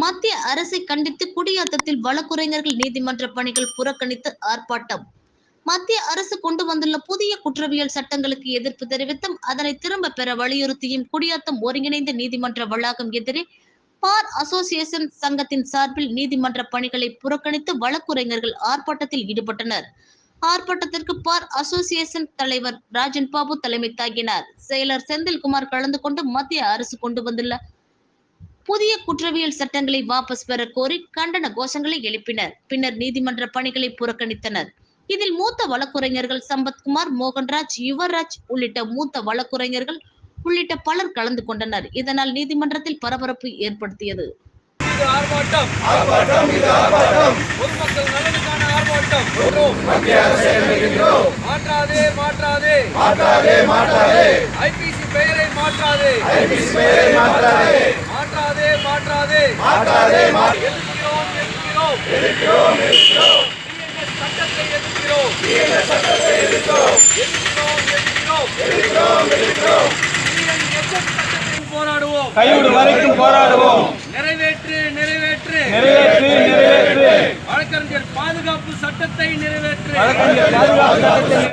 மத்திய அரசை கண்டித்து குடியாத்தத்தில் வழக்குரைஞர்கள் நீதிமன்ற பணிகள் புறக்கணித்து ஆர்ப்பாட்டம். மத்திய அரசு கொண்டு வந்துள்ள புதிய குற்றவியல் சட்டங்களுக்கு எதிர்ப்பு தெரிவித்தும் அதனை திரும்ப பெற வலியுறுத்தியும் குடியாத்தம் ஒருங்கிணைந்த நீதிமன்ற வளாகம் எதிரே பார் அசோசியேஷன் சங்கத்தின் சார்பில் நீதிமன்ற பணிகளை புறக்கணித்து வழக்குரைஞர்கள் ஆர்ப்பாட்டத்தில் ஈடுபட்டனர். ஆர்ப்பாட்டத்திற்கு பார் அசோசியேஷன் தலைவர் ராஜன் பாபு தலைமை தாங்கினார். செயலர் செந்தில்குமார் கலந்து கொண்டு மத்திய அரசு கொண்டு வந்துள்ள புதிய குற்றவியல் சட்டங்களை வாபஸ் பெற கோரி கண்டன கோஷங்களை எழுப்பினர். பின்னர் நீதிமன்ற பணிகளை புறக்கணித்தனர். இதில் மூத்த வழக்குரைஞர்கள் சம்பத்குமார், மோகன்ராஜ், யுவராஜ் உள்ளிட்ட மூத்த வழக்குரைஞர்கள் உள்ளிட்ட பலர் கலந்து கொண்டனர். இதனால் நீதிமன்றத்தில் பரபரப்பு ஏற்படுத்தியது. பொதுமக்கள் நலனுக்கான ஆர்ப்பாட்டம். மாற்றாதே ஐபிசி பெயரை மாற்றாதே. எதிர்க்கிறோம். சட்டத்தை எதிர்க்கிறோம். போராடுவோம். கைவிடு வரைக்கும் போராடுவோம். நிறைவேற்று வழக்கறிஞர் பாதுகாப்பு சட்டத்தை நிறைவேற்று.